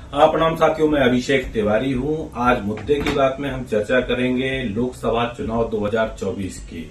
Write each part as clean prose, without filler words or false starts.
आप प्रणाम साथियों, मैं अभिषेक तिवारी हूं। आज मुद्दे की बात में हम चर्चा करेंगे लोकसभा चुनाव 2024 की।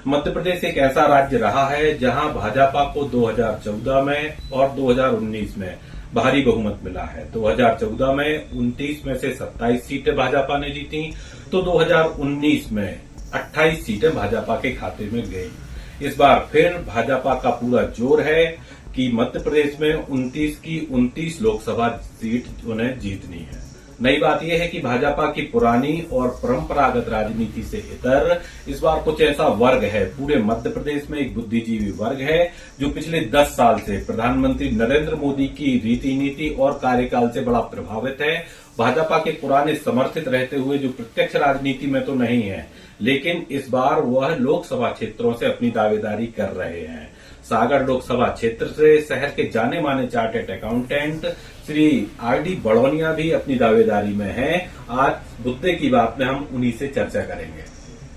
मध्य प्रदेश एक ऐसा राज्य रहा है जहां भाजपा को 2014 में और 2019 में भारी बहुमत मिला है। 2014 में 29 में से 27 सीटें भाजपा ने जीती, तो 2019 में 28 सीटें भाजपा के खाते में गई। इस बार फिर भाजपा का पूरा जोर है कि मध्य प्रदेश में 29 की 29 लोकसभा सीट उन्हें जीतनी है। नई बात यह है कि भाजपा की पुरानी और परंपरागत राजनीति से इतर इस बार कुछ ऐसा वर्ग है, पूरे मध्य प्रदेश में एक बुद्धिजीवी वर्ग है जो पिछले 10 साल से प्रधानमंत्री नरेंद्र मोदी की रीति नीति और कार्यकाल से बड़ा प्रभावित है। भाजपा के पुराने समर्थित रहते हुए जो प्रत्यक्ष राजनीति में तो नहीं है, लेकिन इस बार वह लोकसभा क्षेत्रों से अपनी दावेदारी कर रहे हैं। सागर लोकसभा क्षेत्र से शहर के जाने माने चार्टर्ड अकाउंटेंट श्री आर.डी. बड़ौनिया भी अपनी दावेदारी में हैं। आज मुद्दे की बात में हम उन्हीं से चर्चा करेंगे।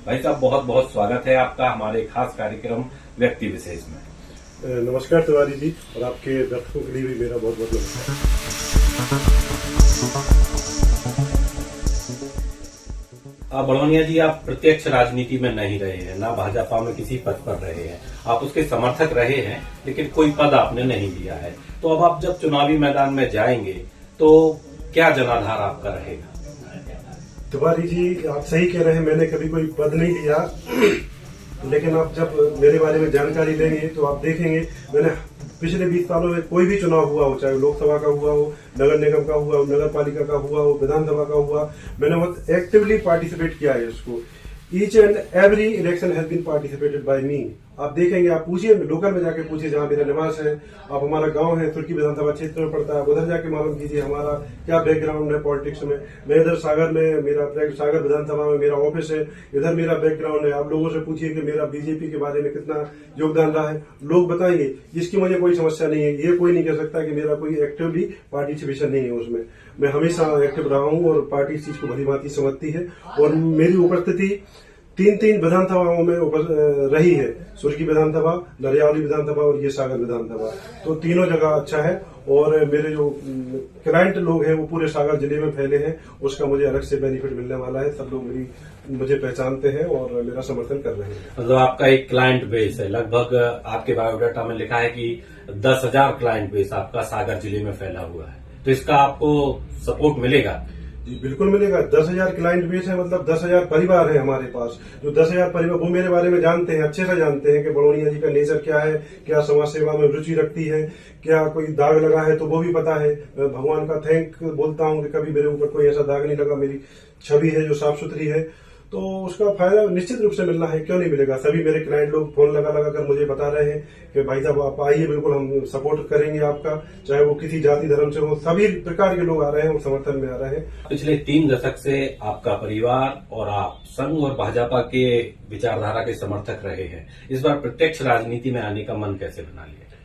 भाई साहब, बहुत बहुत स्वागत है आपका हमारे खास कार्यक्रम व्यक्ति विशेष में। नमस्कार तिवारी जी, और आपके दर्शकों के लिए भी मेरा बहुत बहुत नमस्कार। बड़ौनिया जी, आप प्रत्यक्ष राजनीति में नहीं रहे हैं, ना भाजपा में किसी पद पर रहे हैं। आप उसके समर्थक रहे हैं, लेकिन कोई पद आपने नहीं लिया है। तो अब आप जब चुनावी मैदान में जाएंगे तो क्या जनाधार आपका रहेगा? तिवारी जी, आप सही कह रहे हैं, मैंने कभी कोई पद नहीं लिया, लेकिन आप जब मेरे बारे में जानकारी लेंगे तो आप देखेंगे मैंने पिछले 20 सालों में कोई भी चुनाव हुआ हो, चाहे लोकसभा का हुआ हो, नगर निगम का हुआ हो, नगर पालिका का हुआ हो, विधानसभा का हुआ, मैंने बहुत एक्टिवली पार्टिसिपेट किया है इसको। Each and every election has been participated by me. आप देखेंगे, आप पूछिए, लोकल में जाके पूछिए जहां मेरा निवास है, आप हमारा गांव है, तुर्की विधानसभा क्षेत्र में पड़ता है, उधर जाके मालूम कीजिए हमारा क्या बैकग्राउंड है पॉलिटिक्स में। मैं इधर सागर में, मेरा सागर विधानसभा में मेरा ऑफिस है, इधर मेरा बैकग्राउंड है। आप लोगों से पूछिए कि मेरा बीजेपी के बारे में कितना योगदान रहा है, लोग बताएंगे। इसकी मुझे कोई समस्या नहीं है, ये कोई नहीं कह सकता कि मेरा कोई एक्टिवली पार्टिसिपेशन नहीं है उसमें। मैं हमेशा एक्टिव रहा हूं और पार्टी इस चीज को भली भांति समझती है, और मेरी उपस्थिति तीन विधानसभाओं में रही है, सुर्की विधानसभा, नरियावली विधानसभा और ये सागर विधानसभा। तो तीनों जगह अच्छा है, और मेरे जो क्लाइंट लोग हैं वो पूरे सागर जिले में फैले हैं, उसका मुझे अलग से बेनिफिट मिलने वाला है। सब लोग मुझे पहचानते हैं और मेरा समर्थन कर रहे हैं। मतलब आपका एक क्लाइंट बेस है, लगभग आपके बायोडाटा में लिखा है कि 10,000 क्लाइंट बेस आपका सागर जिले में फैला हुआ है, तो इसका आपको सपोर्ट मिलेगा? जी बिल्कुल मिलेगा। 10,000 क्लाइंट बेस है, मतलब 10,000 परिवार है हमारे पास। जो 10,000 परिवार वो मेरे बारे में जानते हैं, अच्छे से जानते हैं कि बड़ौनिया जी का नेचर क्या है, क्या समाज सेवा में रुचि रखती है, क्या कोई दाग लगा है तो वो भी पता है। मैं भगवान का थैंक बोलता हूँ कि कभी मेरे ऊपर कोई ऐसा दाग नहीं लगा। मेरी छवि है जो साफ सुथरी है, तो उसका फायदा निश्चित रूप से मिलना है, क्यों नहीं मिलेगा। सभी मेरे क्लाइंट लोग फोन लगा कर मुझे बता रहे हैं कि भाई साहब आप आइए, बिल्कुल हम सपोर्ट करेंगे आपका, चाहे वो किसी जाति धर्म से हो। सभी प्रकार के लोग आ रहे हैं और समर्थन में आ रहे हैं। पिछले 3 दशक से आपका परिवार और आप संघ और भाजपा के विचारधारा के समर्थक रहे हैं। इस बार प्रत्यक्ष राजनीति में आने का मन कैसे बना लिया?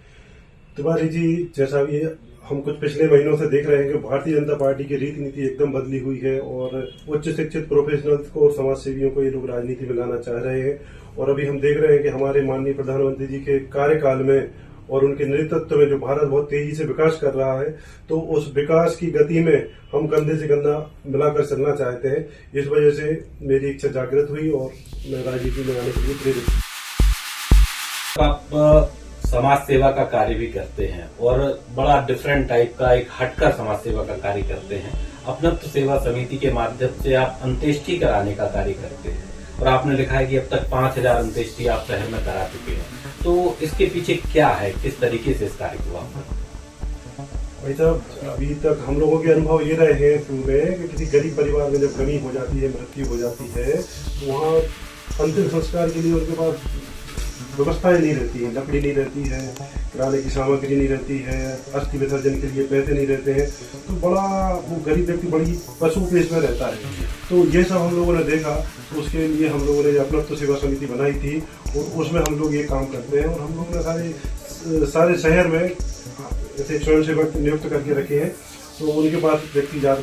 तिवारी जी, जैसा भी हम कुछ पिछले महीनों से देख रहे हैं कि भारतीय जनता पार्टी की रीति नीति एकदम बदली हुई है, और उच्च शिक्षित प्रोफेशनल्स को और समाज सेवियों को ये लोग राजनीति में लाना चाह रहे हैं। और अभी हम देख रहे हैं कि हमारे माननीय प्रधानमंत्री जी के कार्यकाल में और उनके नेतृत्व में जो भारत बहुत तेजी से विकास कर रहा है, तो उस विकास की गति में हम कंधे से कंधा मिलाकर चलना चाहते हैं। इस वजह से मेरी इच्छा जागृत हुई और मैं राजनीति में आने के लिए प्रेरित। आप समाज सेवा का कार्य भी करते हैं और बड़ा डिफरेंट टाइप का, एक हटकर समाज सेवा का कार्य करते हैं। अपनत्व सेवा समिति के माध्यम से आप अंत्येष्टि कराने का कार्य करते हैं, और आपने लिखा है कि अब तक 5,000 अंत्येष्टि आप शहर में करा चुके हैं। तो इसके पीछे क्या है, किस तरीके से इस कार्य को आप? भाई साहब, अभी तक हम लोगों के अनुभव ये रहे हैं शुरू में कि किसी गरीब परिवार में जब कमी हो जाती है, मृत्यु हो जाती है, तो वहाँ अंतिम संस्कार के लिए उनके पास व्यवस्थाएं नहीं रहती है, लकड़ी नहीं रहती है, किराने की सामग्री नहीं रहती है, अस्थि विसर्जन के लिए पैसे नहीं रहते हैं, तो बड़ा वो गरीब व्यक्ति बड़ी पशु पेश में रहता है। तो ये सब हम लोगों ने देखा, तो उसके लिए हम लोगों ने अपनत्व सेवा समिति बनाई थी, और उसमें हम लोग ये काम करते हैं। और हम लोगों ने सारे शहर में ऐसे स्वयंसेवक नियुक्त करके रखे हैं, तो उनके पास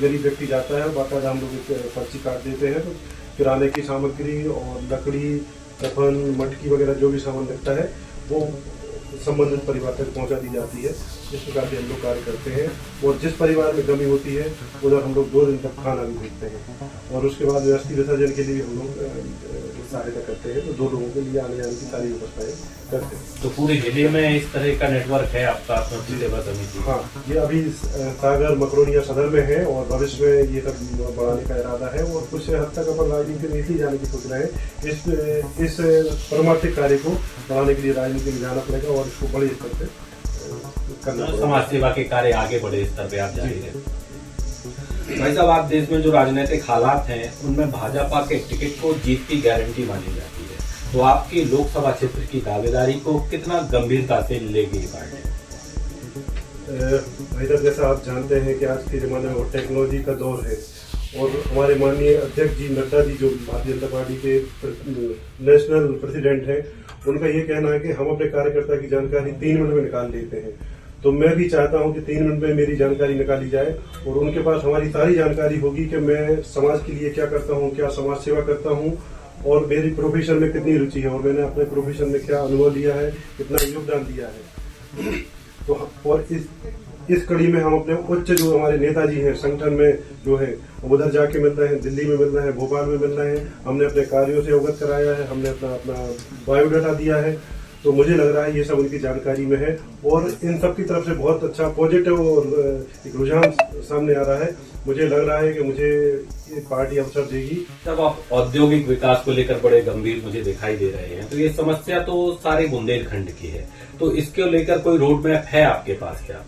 गरीब व्यक्ति जाता है, बाकायदा हम लोग पर्ची काट देते हैं, तो किराने की सामग्री और लकड़ी, कफन, मटकी वगैरह जो भी सामान लगता है वो संबंधित परिवार तक पहुंचा दी जाती है। इस प्रकार से हम लोग कार्य करते हैं और जिस परिवार में कमी होती है उधर हम लोग 2 दिन तक खाना भी भेजते हैं और उसके बाद अस्थि विसर्जन के लिए हम लोग सहायता करते हैं। तो 2 लोगों के लिए आने जाने की सारी व्यवस्थाएं करते हैं। तो पूरे जिले में इस तरह का नेटवर्क है आपका आत्महत्या सेवा समिति? हाँ, ये अभी सागर मकरोनिया सदर में है और भविष्य में ये सब बढ़ाने का इरादा है और कुछ हद तक अपन राजनीति में इसलिए जाने की सोच रहे हैं। इस परमार्थिक कार्य को बढ़ाने के लिए राजनीति में जाना पड़ेगा और इसको बड़े स्तर पे करना पड़ेगा। समाज सेवा के कार्य आगे बड़े स्तर पे आप जारी है। भाई साहब, आप देश में जो राजनीतिक हालात हैं उनमें भाजपा के टिकट को जीत की गारंटी मानी जाती है, तो आपकी लोकसभा क्षेत्र की दावेदारी को कितना गंभीरता से लेगी पार्टी? भाई साहब, जैसा आप जानते हैं कि आज के जमाने में टेक्नोलॉजी का दौर है और हमारे माननीय अध्यक्ष जी नड्डा जी जो भारतीय जनता पार्टी के नेशनल प्रेसिडेंट हैं, उनका ये कहना है कि हम अपने कार्यकर्ता की जानकारी 3 मिनट में निकाल लेते हैं। तो मैं भी चाहता हूं कि 3 मिनट में मेरी जानकारी निकाली जाए और उनके पास हमारी सारी जानकारी होगी कि मैं समाज के लिए क्या करता हूं, क्या समाज सेवा करता हूं और मेरी प्रोफेशन में कितनी रुचि है और मैंने अपने प्रोफेशन में क्या अनुभव लिया है, कितना योगदान दिया है। तो और इस कड़ी में हम अपने उच्च जो हमारे नेताजी हैं संगठन में जो है उधर जाके मिलना है, दिल्ली में मिलना है, भोपाल में मिलना है। हमने अपने कार्यों से अवगत कराया है, हमने अपना बायोडाटा दिया है। तो मुझे लग रहा है ये सब उनकी जानकारी में है और इन सब की तरफ से बहुत अच्छा पॉजिटिव और एक रुझान सामने आ रहा है। मुझे लग रहा है कि मुझे ये पार्टी अवसर देगी। जब आप औद्योगिक विकास को लेकर बड़े गंभीर मुझे दिखाई दे रहे हैं, तो ये समस्या तो सारे बुंदेलखंड की है, तो इसको लेकर कोई रोड मैप है आपके पास क्या?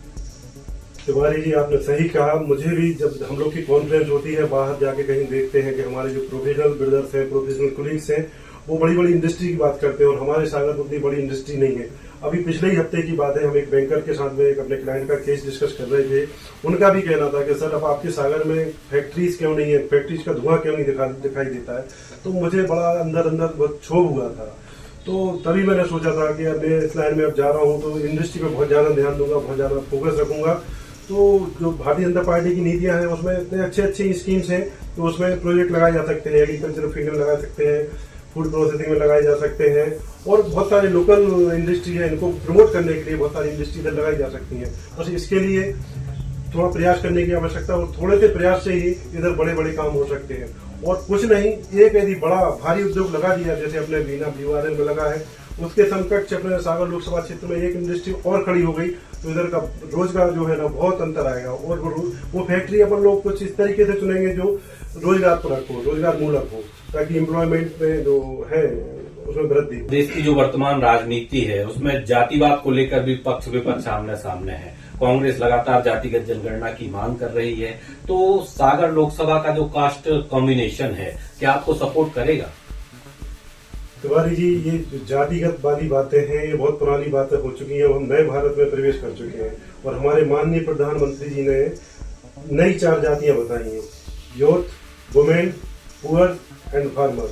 तिवारी जी, आपने सही कहा। मुझे भी जब हम लोग की कॉन्फ्रेंस होती है, बाहर जाके कहीं देखते हैं कि हमारे जो प्रोफेशनल बिल्डर्स हैं, प्रोफेशनल कोलीग्स हैं, वो बड़ी बड़ी इंडस्ट्री की बात करते हैं और हमारे सागर में उतनी बड़ी इंडस्ट्री नहीं है। अभी पिछले ही हफ्ते की बात है, हम एक बैंकर के साथ में एक अपने क्लाइंट का केस डिस्कस कर रहे थे। उनका भी कहना था कि सर अब आपके सागर में फैक्ट्रीज क्यों नहीं है, फैक्ट्रीज का धुआं क्यों नहीं दिखाई देता है। तो मुझे बड़ा अंदर बहुत क्षोभ हुआ था। तो तभी मैंने सोचा था कि अब मैं इस लाइन में अब जा रहा हूँ तो इंडस्ट्री पे बहुत ज्यादा ध्यान दूंगा, बहुत ज्यादा फोकस रखूंगा। तो जो भारतीय जनता पार्टी की नीतियां हैं उसमें इतने अच्छे स्कीम्स हैं तो उसमें प्रोजेक्ट लगाए जा सकते हैं, एग्रीकल्चर फील्ड में लगा सकते हैं, फूड प्रोसेसिंग में लगाए जा सकते हैं और बहुत सारे लोकल इंडस्ट्री है, इनको प्रमोट करने के लिए बहुत सारी इंडस्ट्री इधर लगाई जा सकती हैं। बस इसके लिए थोड़ा प्रयास करने की आवश्यकता और थोड़े से प्रयास से ही इधर बड़े बड़े काम हो सकते हैं। और कुछ नहीं, एक यदि बड़ा भारी उद्योग लगा दिया जैसे अपने बीना BORL में लगा है, उसके समकक्ष अपने सागर लोकसभा क्षेत्र में एक इंडस्ट्री और खड़ी हो गई तो इधर का रोजगार जो है ना बहुत अंतर आएगा। और वो फैक्ट्री अपन लोग कुछ इस तरीके से चुनेंगे जो रोजगार परक हो, रोजगार मूलक हो, ताकि एम्प्लॉयमेंट में जो है उसमें वृद्धि। देश की जो वर्तमान राजनीति है उसमें जातिवाद को लेकर भी पक्ष विपक्ष आमने सामने है। कांग्रेस लगातार जातिगत जनगणना की मांग कर रही है, तो सागर लोकसभा का जो कास्ट कॉम्बिनेशन है क्या आपको सपोर्ट करेगा? तिवारी जी, ये जो जातिगत वाली बातें हैं ये बहुत पुरानी बातें हो चुकी हैं। हम नए भारत में प्रवेश कर चुके हैं और हमारे माननीय प्रधानमंत्री जी ने नई 4 जातियां बताई हैं, youth, women, poor and farmer.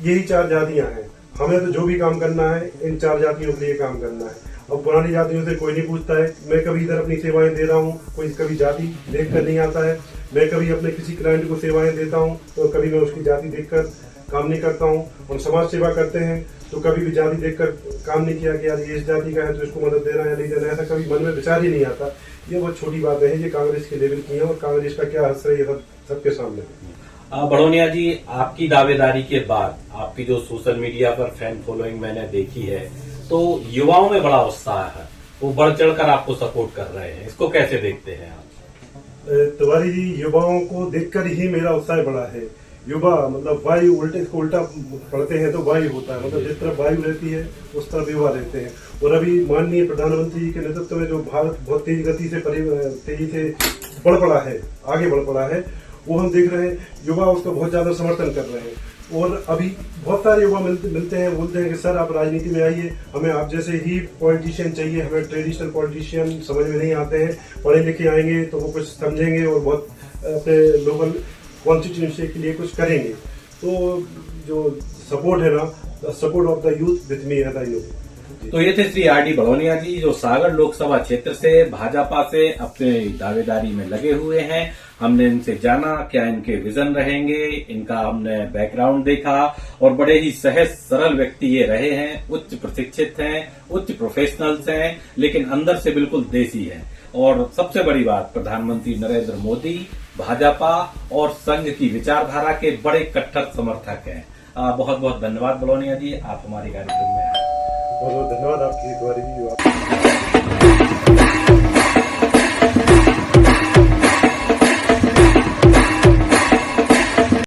यही 4 जातियां हैं। हमें तो जो भी काम करना है इन 4 जातियों के लिए काम करना है। अब पुरानी जातियों से कोई नहीं पूछता है। मैं कभी इधर अपनी सेवाएं दे रहा हूँ, कोई कभी जाति देखकर नहीं आता है। मैं कभी अपने किसी क्लाइंट को सेवाएं देता हूँ तो कभी मैं उसकी जाति देखकर काम नहीं करता हूँ। हम समाज सेवा करते हैं तो कभी भी जाति देखकर काम नहीं किया कि यार ये इस जाति का है तो इसको मदद देना है नहीं देना है, ऐसा कभी मन में विचार ही नहीं आता। ये बहुत छोटी बातें हैं, ये कांग्रेस के लेवल की है और कांग्रेस का क्या असर है ये सबके सामने। बड़ोनिया जी, आपकी दावेदारी के बाद आपकी जो सोशल मीडिया पर फैन फॉलोइंग मैंने देखी है तो युवाओं में बड़ा उत्साह है, वो बढ़ चढ़कर आपको सपोर्ट कर रहे हैं, इसको कैसे देखते हैं आप? तिवारी जी, युवाओं को देखकर ही मेरा उत्साह बढ़ा है। युवा मतलब वायु, उल्टा पढ़ते हैं तो वायु होता है, मतलब जिस तरफ वायु रहती है उस तरफ युवा रहते हैं। और अभी माननीय प्रधानमंत्री जी के नेतृत्व में जो भारत बहुत तेज गति से तेजी से बढ़ पड़ा है, आगे बढ़ पड़ा है, वो हम देख रहे हैं। युवा उसका बहुत ज्यादा समर्थन कर रहे हैं और अभी बहुत सारे युवा मिलते हैं, बोलते हैं कि सर आप राजनीति में आइए, हमें आप जैसे ही पॉलिटिशियन चाहिए, हमें ट्रेडिशनल पॉलिटिशियन समझ में नहीं आते हैं, पढ़े लिखे आएंगे तो वो कुछ समझेंगे और बहुत अपने लोकल कॉन्स्टिट्यूंसी के लिए कुछ करेंगे। तो जो सपोर्ट है ना, the support of the youth with me as I know. तो ये थे श्री आर डी बड़ौनिया जी, जो सागर लोकसभा क्षेत्र से भाजपा से अपने दावेदारी में लगे हुए हैं। हमने इनसे जाना क्या इनके विजन रहेंगे, इनका हमने बैकग्राउंड देखा और बड़े ही सहज सरल व्यक्ति ये रहे हैं, उच्च प्रशिक्षित हैं, उच्च प्रोफेशनल्स हैं, लेकिन अंदर से बिल्कुल देसी हैं। और सबसे बड़ी बात, प्रधानमंत्री नरेंद्र मोदी, भाजपा और संघ की विचारधारा के बड़े कट्टर समर्थक हैं। बहुत बहुत धन्यवाद बड़ौनिया जी, आप हमारे कार्यक्रम में आए। बहुत बहुत धन्यवाद आपकी द्वारा भी।